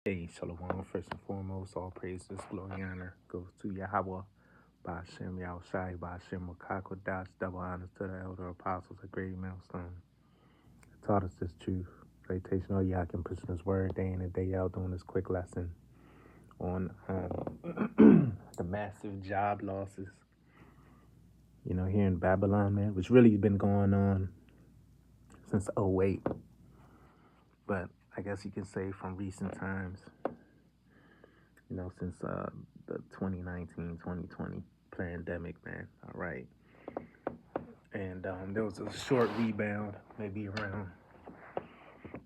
Hey, Shalom. First and foremost, all praises, glory, and honor goes to Yahweh, Ba'ashem, Yahushai, Ba'ashem, Wakako, Das, double honors to the elder apostles, a great millstone. Taught us this truth. Citation, all y'all can present his word day in and day out doing this quick lesson on the massive job losses, here in Babylon, man, which really been going on since '08. But I guess you can say from recent times, since the 2019-2020 pandemic, man. All right. And there was a short rebound, maybe around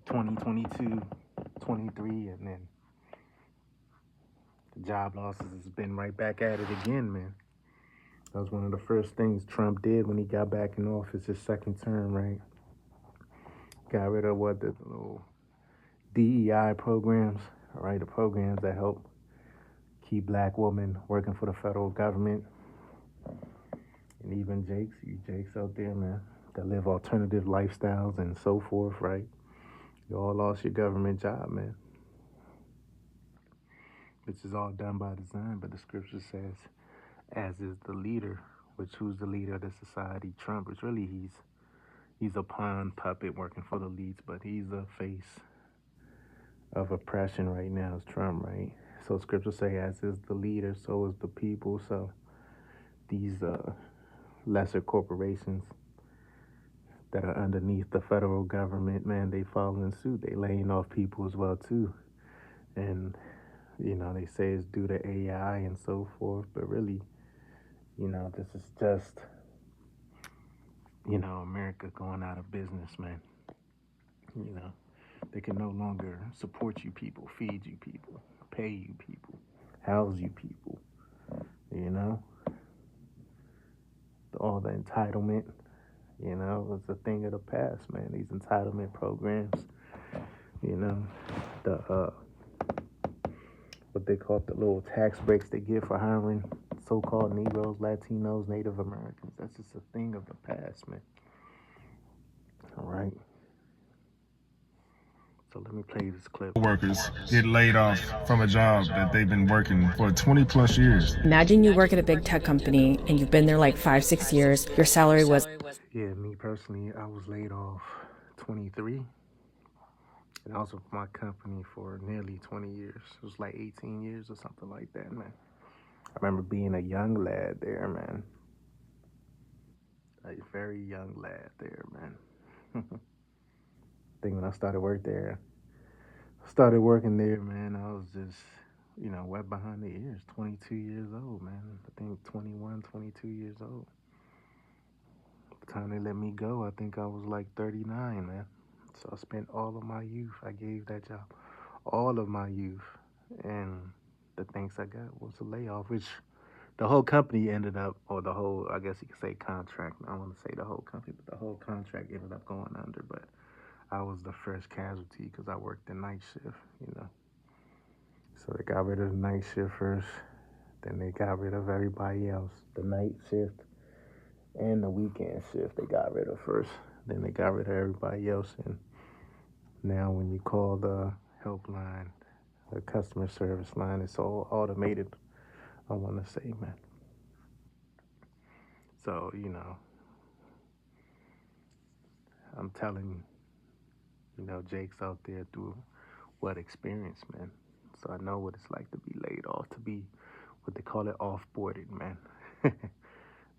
2022, 23, and then the job losses has been right back at it again, man. That was one of the first things Trump did when he got back in office, his second term, right? Got rid of the little DEI programs, all right, the programs that help keep black women working for the federal government. And even you Jakes out there, man, that live alternative lifestyles and so forth, right? You all lost your government job, man. Which is all done by design, but the scripture says, as is the leader, which who's the leader of the society? Trump. Which really he's a pawn puppet working for the elites, but he's the face of oppression right now is Trump, right? So scripture say, as is the leader, so is the people. So these lesser corporations that are underneath the federal government, man, they following suit. They laying off people as well too. And they say it's due to AI and so forth, but really, this is just, America going out of business, man. They can no longer support you people, feed you people, pay you people, house you people, all the entitlement, was a thing of the past, man. These entitlement programs, the what they call the little tax breaks they give for hiring so-called Negroes, Latinos, Native Americans. That's just a thing of the past, man. All right. So let me play this clip. Workers get laid off from a job that they've been working for 20 plus years. Imagine you work at a big tech company and you've been there like 5, 6 years. Your salary was Yeah, me personally, I was laid off 23. And I was with my company for nearly 20 years. It was like 18 years or something like that, man. I remember being a young lad there, man. A very young lad there, man. I think when I started working there, man, I was just, wet behind the ears, 22 years old, man. I think 21, 22 years old. By the time they let me go, I think I was like 39, man. So I spent all of my youth, I gave that job all of my youth. And the things I got was a layoff, which the whole company ended up, or the whole, I guess you could say contract. I don't want to say the whole company, but the whole contract ended up going under. But I was the first casualty because I worked the night shift. So they got rid of the night shift first. Then they got rid of everybody else. The night shift and the weekend shift they got rid of first. Then they got rid of everybody else. And now when you call the helpline, the customer service line, it's all automated, I want to say, man. So, I'm telling, Jake's out there through what experience, man. So I know what it's like to be laid off, to be what they call it off-boarded, man.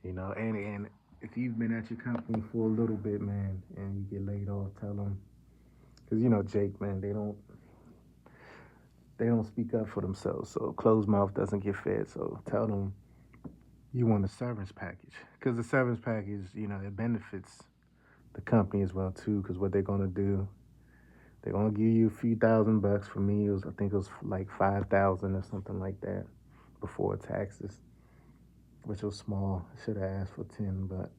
And if you've been at your company for a little bit, man, and you get laid off, tell them, because Jake, man, they don't speak up for themselves. So closed mouth doesn't get fed. So tell them you want a severance package, because the severance package, it benefits the company as well too. Because what they're gonna do, they're gonna give you a few $1,000. For me, I think it was like 5,000 or something like that before taxes, which was small. I should have asked for 10, but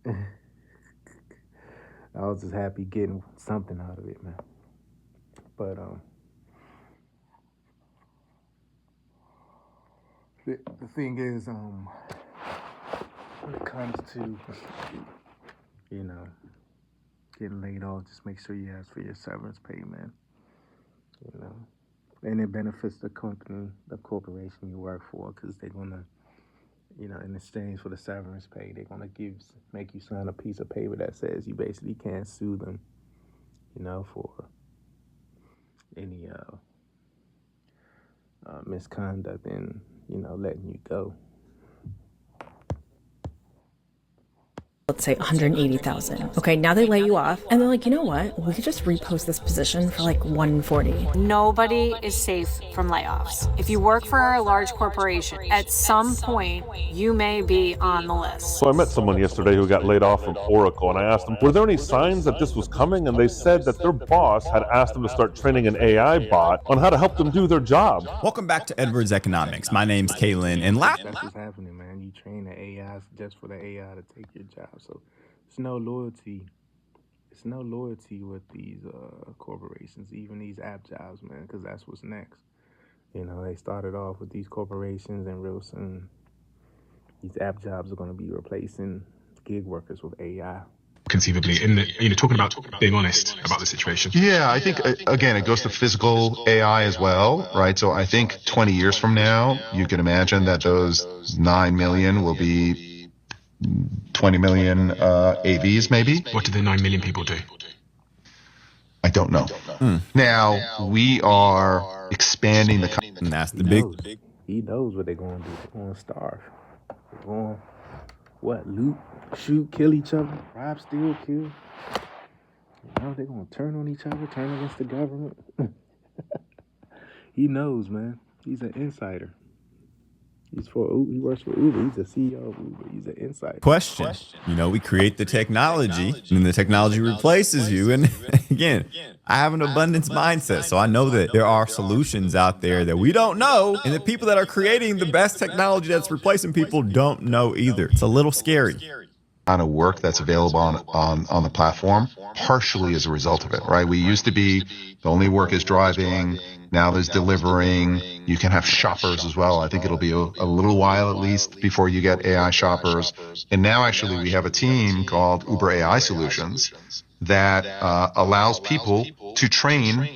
I was just happy getting something out of it, man. But the thing is, when it comes to getting laid off, just make sure you ask for your severance pay, man. And it benefits the company, the corporation you work for, because they're gonna, in exchange for the severance pay, they're gonna make you sign a piece of paper that says you basically can't sue them, for any misconduct and letting you go. Let's say 180,000. Okay, now they lay you off and they're like, you know what? We could just repost this position for like 140. Nobody is safe from layoffs. If you work for a large corporation, at some point, you may be on the list. So I met someone yesterday who got laid off from Oracle, and I asked them, were there any signs that this was coming? And they said that their boss had asked them to start training an AI bot on how to help them do their job. Welcome back to Edwards Economics. My name's Kaylin, and That's what's happening, man. You train the AI just for the AI to take your job. So it's no loyalty. It's no loyalty with these corporations, even these app jobs, man, because that's what's next. They started off with these corporations, and real soon these app jobs are going to be replacing gig workers with AI. Conceivably, talking about being honest about the situation. Yeah, I think, again, it goes to physical AI as well, right? So I think 20 years from now, you can imagine that those 9 million will be 20 million AVs, maybe. What do the 9 million people do? I don't know. Now, we are expanding the... And that's the He knows what they're going to do. They're going to starve. They're going loot, shoot, kill each other, rob, steal, kill. They're going to turn on each other, turn against the government. He knows, man. He's an insider. He works for Uber. He's the CEO of Uber. He's an insider. question. We create the technology, and then the technology replaces you. And again, I have an abundance mindset, so I know that there are solutions out there that we don't know, and the people that are creating the best technology that's replacing people don't know either. It's a little scary. Amount of work that's available on the platform, partially as a result of it, right? We used to be the only work is driving. Now there's delivering. You can have shoppers as well. I think it'll be a little while at least before you get AI shoppers. And now actually we have a team called Uber AI Solutions that allows people to train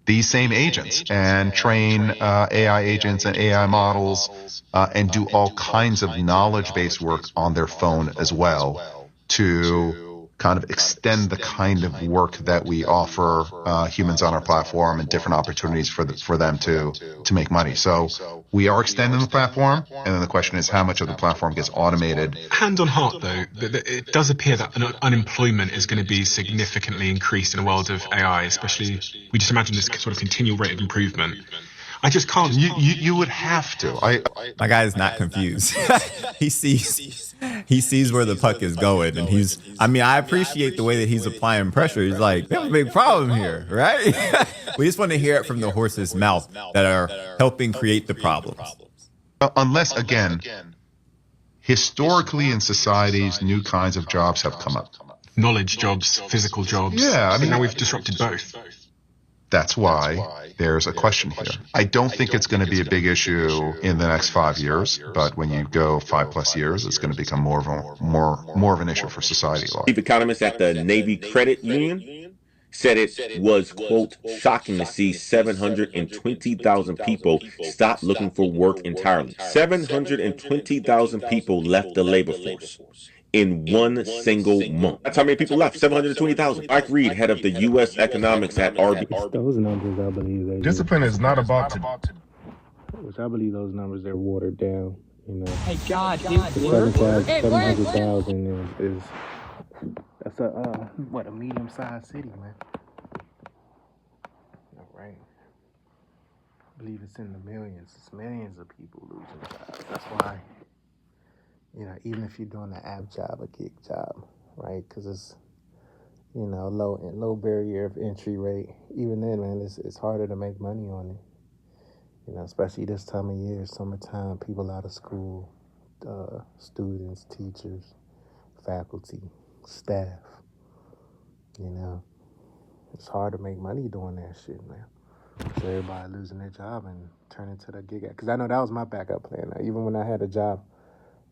these same agents and train AI agents and AI models and do all kinds of knowledge-based work on their phone as well to kind of extend the kind of work that we offer humans on our platform and different opportunities for them to make money. So we are extending the platform, and then the question is how much of the platform gets automated. Hand on heart, though, it does appear that unemployment is going to be significantly increased in a world of AI, especially we just imagine this sort of continual rate of improvement. I just can't. You would have to. My guy is not confused. He sees where the puck is going, and I appreciate the way that he's applying pressure. He's like, we have a big problem here, right? We just want to hear it from the horse's mouth that are helping create the problems. Unless, again, historically in societies, new kinds of jobs have come up. Knowledge jobs, physical jobs. Yeah, I mean, now we've disrupted both. That's why there's a question here. I don't think it's going to be a big issue in the next 5 years, but when you go 5+ years, it's going to become more of an issue for society. Chief economist at the Navy Credit Union said it was, quote, shocking to see 720,000 people stop looking for work entirely. 720,000 people left the labor force in one single month. That's how many people left, 720,000. Mike Reed, head of the U.S. economics at RB. Those numbers, I believe, Discipline is not about to. which I believe those numbers, they're watered down. Hey, God, dude. 700,000 is that's a medium-sized city, man. Right. I believe it's in the millions. It's millions of people losing jobs. That's why, even if you're doing an app job, a gig job, right? Because it's, low barrier of entry rate. Even then, man, it's harder to make money on it. Especially this time of year, summertime, people out of school, students, teachers, faculty, staff. It's hard to make money doing that shit, man. So everybody losing their job and turning to the gig. Because I know that was my backup plan. Even when I had a job,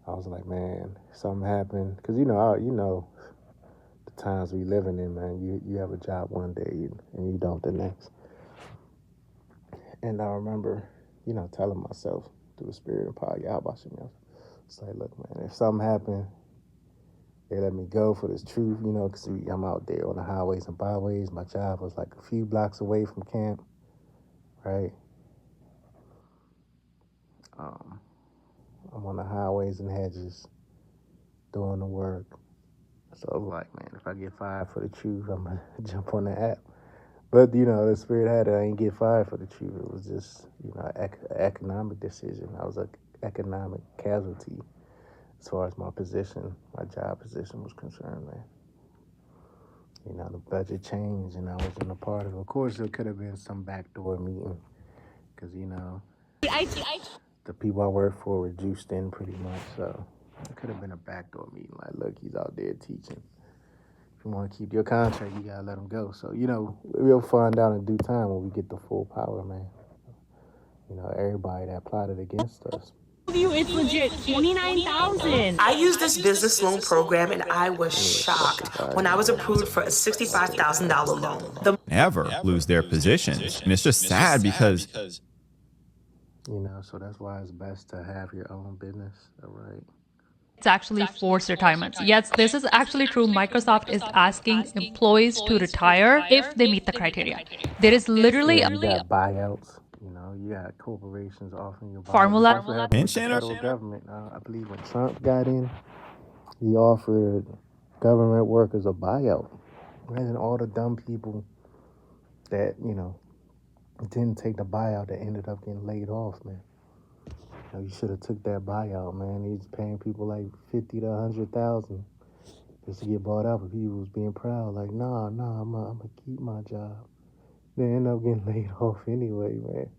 I was like, man, something happened. Because, the times we living in, man, you have a job one day and you don't the next. And I remember, telling myself through the spirit of power, Yahweh, it's like, look, man, if something happened, they let me go for this truth, because I'm out there on the highways and byways. My job was like a few blocks away from camp, right? I'm on the highways and hedges doing the work. So I was like, man, if I get fired for the truth, I'm going to jump on the app. But, the spirit had it. I didn't get fired for the truth. It was just, an economic decision. I was an economic casualty as far as my position, my job position was concerned, man. The budget changed and I wasn't a part of it. Of course, there could have been some backdoor meeting because, the people I work for were juiced in pretty much. So it could have been a backdoor meeting. Like, look, he's out there teaching. If you want to keep your contract, you got to let him go. So, we'll find out in due time when we get the full power, man. Everybody that plotted against us. It's legit 29,000. I used this business loan program and I was shocked when I was approved for a $65,000 loan. Never lose their positions. And it's just sad because so that's why it's best to have your own business, all right? It's actually forced retirements. Yes, this is actually true. Microsoft is asking employees to retire if they meet the criteria. There is literally you got buyouts. You got corporations offering you buyouts. formula. pension or Federal government. I believe when Trump got in, he offered government workers a buyout. Imagine all the dumb people that didn't take the buyout that ended up getting laid off, man. You should have took that buyout, man. He's paying people like 50 to 100,000 just to get bought out, but people was being proud, like, nah, I'm gonna keep my job. They end up getting laid off anyway, man.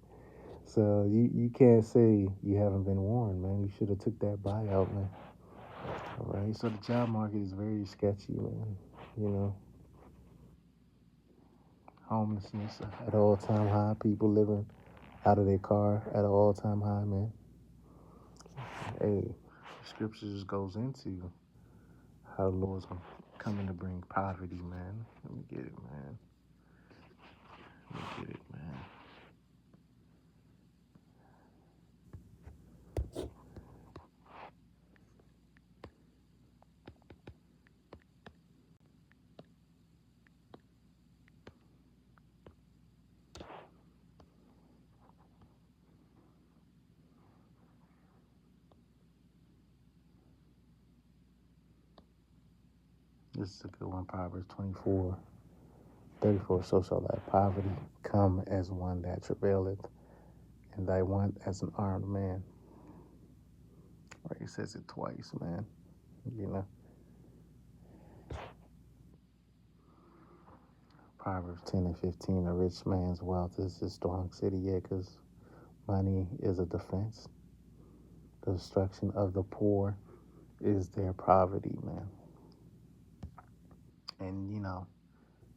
So you can't say you haven't been warned, man. You should have took that buyout, man. All right. So the job market is very sketchy, man. Homelessness at an all-time high. People living out of their car at an all-time high, man. Hey, scripture just goes into how the Lord's coming to bring poverty, man. Let me get it, man. This is a good one, Proverbs 24:34. So shall thy poverty come as one that travaileth, and thy want as an armed man. Right, he says it twice, man. Proverbs 10:15, a rich man's wealth is a strong city, because money is a defense. The destruction of the poor is their poverty, man. And,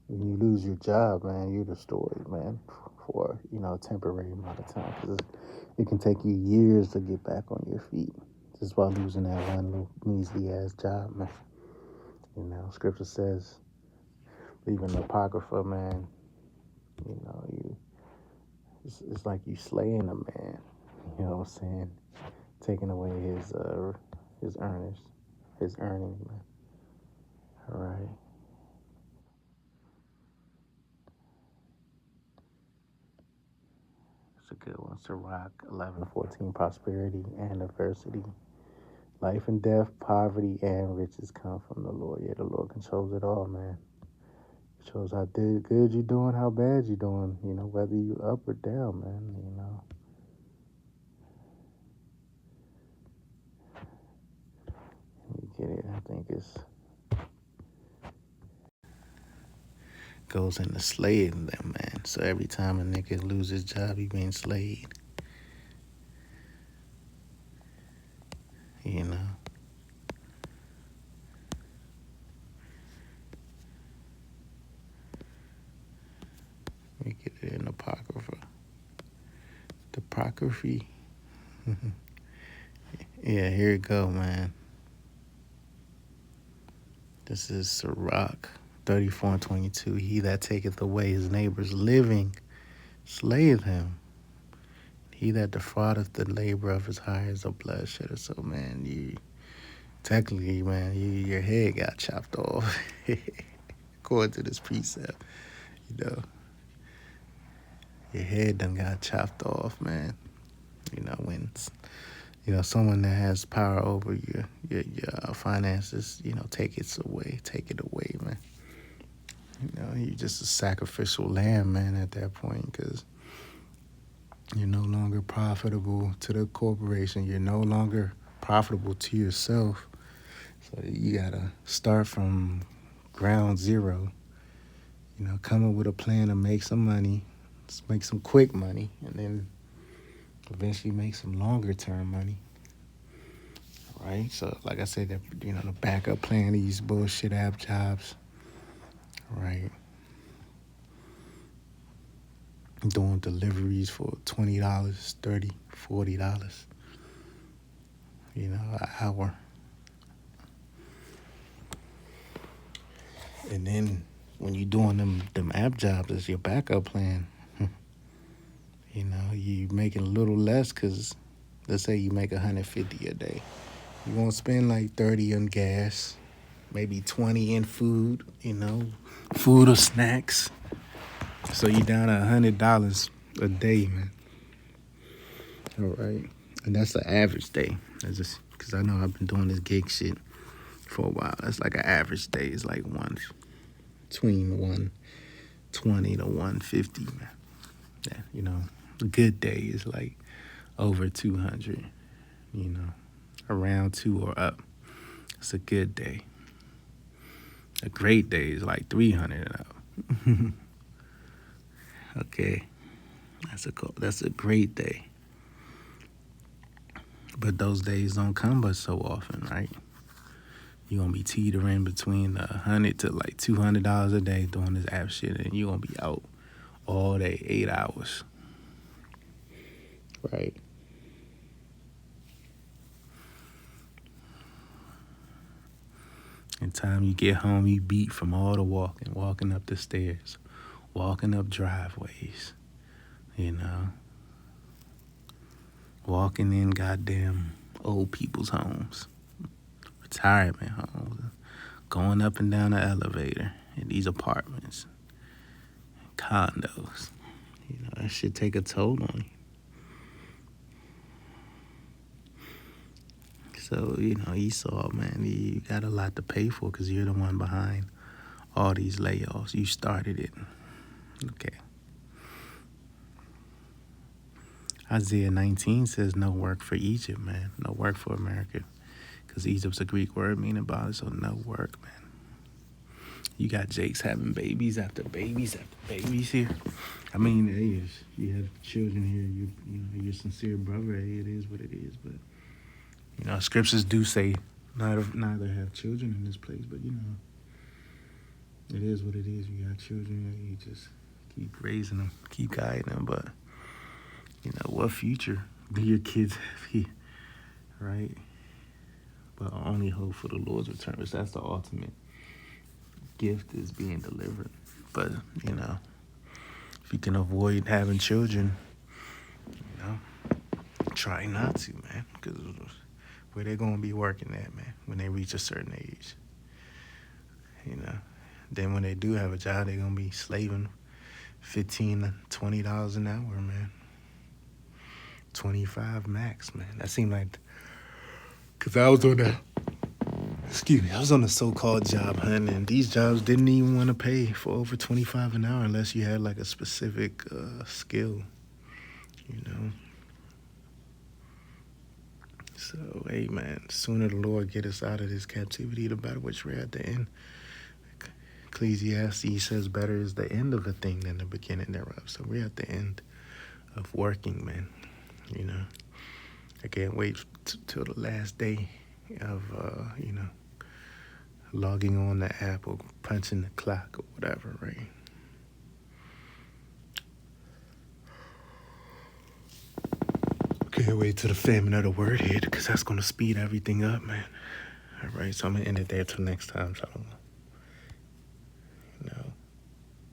when you lose your job, man, you're destroyed, man, for, a temporary amount of time. Because it can take you years to get back on your feet just by losing that one measly-ass job, man. Scripture says, even the Apocrypha, man, it's like you slaying a man, you know what I'm saying? Taking away his earnings, man. All right. It's a good one. Sirach 11:14, prosperity and adversity. Life and death, poverty and riches come from the Lord. Yeah, the Lord controls it all, man. It shows how good you're doing, how bad you're doing, whether you up or down, man, You get it? I think it's goes into slaying them, man. So every time a nigga loses his job, he being slayed. Let me get it in the Apocrypha. The Apocryphy. Yeah, here it go, man. This is Sirach 34:22. He that taketh away his neighbor's living slayeth him. he that defraudeth the labor of his hire is a bloodshedder. So, man, you technically, man, your head got chopped off according to this precept. You know, your head done got chopped off, man. You know, when someone that has power over your finances, take it away, man. You're just a sacrificial lamb, man, at that point, because you're no longer profitable to the corporation. You're no longer profitable to yourself. So you gotta start from ground zero. Come up with a plan to make some money, make some quick money, and then eventually make some longer term money. Right? So like I said, the backup plan, these bullshit app jobs. Right? Doing deliveries for $20, $30, $40, an hour. And then when you're doing them app jobs as your backup plan, you making a little less because let's say you make $150 a day. You're going to spend like $30 on gas, maybe $20 in food, food or snacks. So you're down to $100 a day, man. All right. And that's the average day. That's just because I know I've been doing this gig shit for a while. That's like an average day. It's like between 120 to 150, man. Yeah, a good day is like over 200, around 2 or up. It's a good day. A great day is like 300 and up. Okay, that's a great day. But those days don't come but so often, right? You're gonna be teetering between $100 to like $200 a day doing this app shit, and you're gonna be out all day, 8 hours. Right? And time you get home, you beat from all the walking up the stairs, walking up driveways, walking in goddamn old people's homes, retirement homes, going up and down the elevator in these apartments, condos. That should take a toll on you. So, Esau, man, you got a lot to pay for because you're the one behind all these layoffs. You started it. Okay. Isaiah 19 says no work for Egypt, man. No work for America. Because Egypt's a Greek word meaning body, so no work, man. You got Jakes having babies after babies after babies here. I mean, hey, you have children here. You're a sincere brother. Hey, it is what it is. But, scriptures do say neither have children in this place. But, it is what it is. You got children. You just keep raising them, keep guiding them. But, what future do your kids have here, right? But our only hope for the Lord's return, which that's the ultimate gift, is being delivered. But, if you can avoid having children, try not to, man, because where they're going to be working at, man, when they reach a certain age. Then when they do have a job, they're going to be slaving $15, $20 an hour, man. 25 max, man. That seemed like, because I was on the so-called job hunt, and these jobs didn't even want to pay for over 25 an hour unless you had like a specific skill, So, hey, man, the sooner the Lord get us out of this captivity, the better, which we're at the end. Ecclesiastes says better is the end of a thing than the beginning thereof. So we're at the end of working, man. I can't wait till the last day of, logging on the app or punching the clock or whatever, right? Can't wait till the famine of the word hit, because that's going to speed everything up, man. All right, so I'm going to end it there till next time. Shalom.